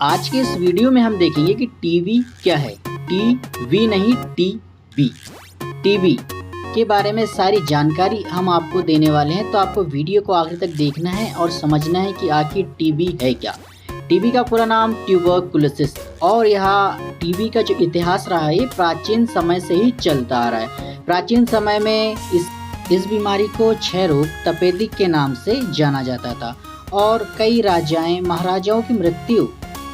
आज के इस वीडियो में हम देखेंगे कि टीबी क्या है। टीवी नहीं, टीबी। टीबी के बारे में सारी जानकारी हम आपको देने वाले हैं, तो आपको वीडियो को आखिर तक देखना है और समझना है कि आखिर टीबी है क्या। टीबी का पूरा नाम ट्यूबरकुलोसिस, और यह टीबी का जो इतिहास रहा है ये प्राचीन समय से ही चलता आ रहा है। प्राचीन समय में इस बीमारी को क्षय रोग तपेदिक के नाम से जाना जाता था, और कई राजाएं महाराजाओं की मृत्यु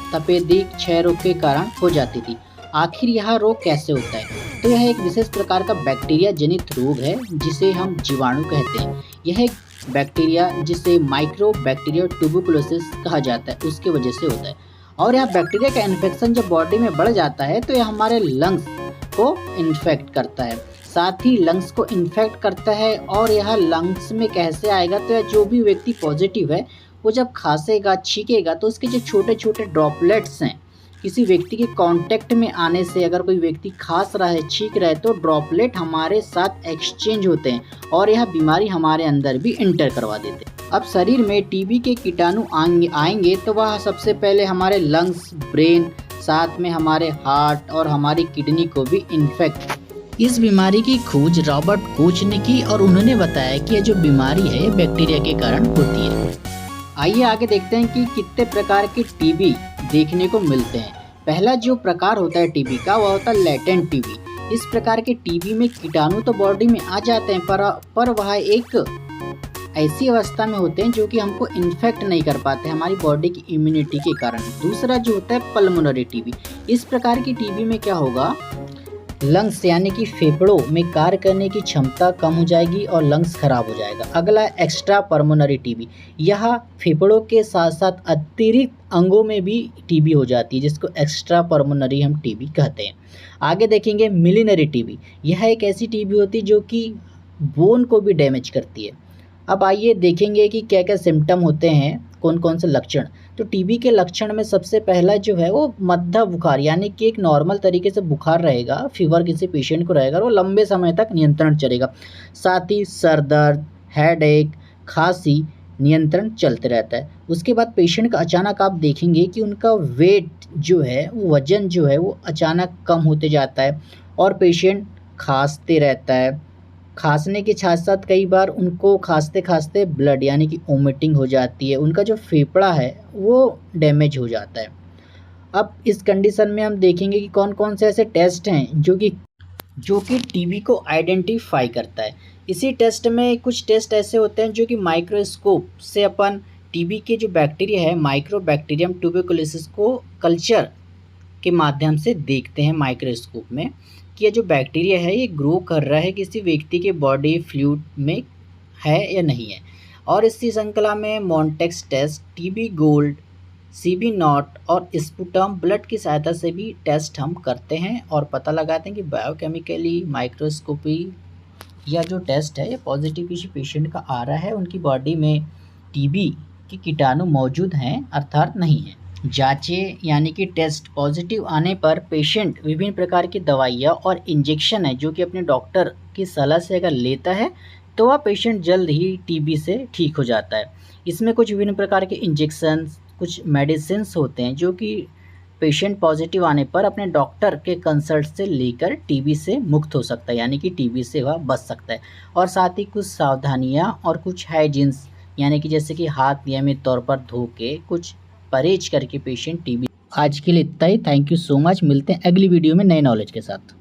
तपेदिक क्षय रोग के कारण हो जाती थी। आखिर यह रोग कैसे होता है? तो यह एक विशेष प्रकार का बैक्टीरिया जनित रोग है जिसे हम जीवाणु कहते हैं। यह एक बैक्टीरिया जिसे माइक्रोबैक्टीरिया ट्यूबरकुलोसिस कहा जाता है, उसकी वजह से होता है। और यह बैक्टीरिया का इन्फेक्शन जब बॉडी में बढ़ जाता है तो यह हमारे लंग्स को इन्फेक्ट करता है। साथ ही लंग्स को इन्फेक्ट करता है, और यह लंग्स में कैसे आएगा? तो यह जो भी व्यक्ति पॉजिटिव है वो जब खांसेगा छींकेगा तो उसके जो छोटे छोटे ड्रॉपलेट्स हैं, किसी व्यक्ति के कांटेक्ट में आने से अगर कोई व्यक्ति खांस रहा है, छींक रहा है, तो ड्रॉपलेट हमारे साथ एक्सचेंज होते हैं और यह बीमारी हमारे अंदर भी इंटर करवा देते हैं। अब शरीर में टीबी के कीटाणु आएंगे तो वह सबसे पहले हमारे लंग्स, ब्रेन, साथ में हमारे हार्ट और हमारी किडनी को भी इन्फेक्ट। इस बीमारी की खोज रॉबर्ट कोच ने की, और उन्होंने बताया कि यह जो बीमारी है बैक्टीरिया के कारण होती है। आइए आगे देखते हैं कि कितने प्रकार के टीबी देखने को मिलते हैं। पहला जो प्रकार होता है टीबी का, वह होता है लेटेंट टीबी। इस प्रकार के टीबी में कीटाणु तो बॉडी में आ जाते हैं, पर वह एक ऐसी अवस्था में होते हैं जो कि हमको इन्फेक्ट नहीं कर पाते हमारी बॉडी की इम्यूनिटी के कारण। दूसरा जो होता है पल्मोनरी टीबी। इस प्रकार की टीबी में क्या होगा, लंग्स यानी कि फेफड़ों में कार्य करने की क्षमता कम हो जाएगी और लंग्स खराब हो जाएगा। अगला एक्स्ट्रा पल्मोनरी टीबी। यह फेफड़ों के साथ साथ अतिरिक्त अंगों में भी टीबी हो जाती है, जिसको एक्स्ट्रा पल्मोनरी हम टीबी कहते हैं। आगे देखेंगे मिलिनरी टीबी। यह एक ऐसी टीबी होती है जो कि बोन को भी डैमेज करती है। अब आइए देखेंगे कि क्या क्या सिम्टम होते हैं, कौन कौन से लक्षण। तो टीबी के लक्षण में सबसे पहला जो है वो मध्य बुखार, यानी कि एक नॉर्मल तरीके से बुखार रहेगा, फीवर किसी पेशेंट को रहेगा और वो लंबे समय तक नियंत्रण चलेगा। साथ ही सर दर्द, हेडेक, खांसी नियंत्रण चलते रहता है। उसके बाद पेशेंट का अचानक आप देखेंगे कि उनका वेट जो है, वो वजन जो है वो अचानक कम होते जाता है, और पेशेंट खांसते रहता है। खांसने के साथ साथ कई बार उनको खांसते खांसते ब्लड यानी कि वोमिटिंग हो जाती है। उनका जो फेफड़ा है वो डैमेज हो जाता है। अब इस कंडीशन में हम देखेंगे कि कौन कौन से ऐसे टेस्ट हैं जो कि टीबी को आइडेंटिफाई करता है। इसी टेस्ट में कुछ टेस्ट ऐसे होते हैं जो कि माइक्रोस्कोप से अपन टीबी के जो बैक्टीरिया है, माइक्रोबैक्टीरियम ट्यूबरकुलोसिस को कल्चर के माध्यम से देखते हैं माइक्रोस्कोप में कि ये जो बैक्टीरिया है ये ग्रो कर रहा है किसी व्यक्ति के बॉडी फ्लूइड में है या नहीं है। और इसी श्रृंखला में Mantoux test, TB gold, CB NAAT और स्पुटम ब्लड की सहायता से भी टेस्ट हम करते हैं और पता लगाते हैं कि बायोकेमिकली माइक्रोस्कोपी या जो टेस्ट है ये पॉजिटिव किसी पेशेंट का आ रहा है, उनकी बॉडी में टीबी के कीटाणु मौजूद हैं अर्थात नहीं है। जांचें यानी कि टेस्ट पॉजिटिव आने पर पेशेंट विभिन्न प्रकार की दवाइयाँ और इंजेक्शन है जो कि अपने डॉक्टर की सलाह से अगर लेता है तो वह पेशेंट जल्द ही टीबी से ठीक हो जाता है। इसमें कुछ विभिन्न प्रकार के इंजेक्शन, कुछ मेडिसिन्स होते हैं जो कि पेशेंट पॉजिटिव आने पर अपने डॉक्टर के कंसल्ट से लेकर टीबी से मुक्त हो सकता है, यानी कि टीबी से वह बच सकता है। और साथ ही कुछ सावधानियाँ और कुछ हाइजीन्स, यानी कि जैसे कि हाथ नियमित तौर पर धो के, कुछ परहेज करके पेशेंट टीबी। आज के लिए इतना ही। Thank you so much. मिलते हैं अगली वीडियो में नए नॉलेज के साथ।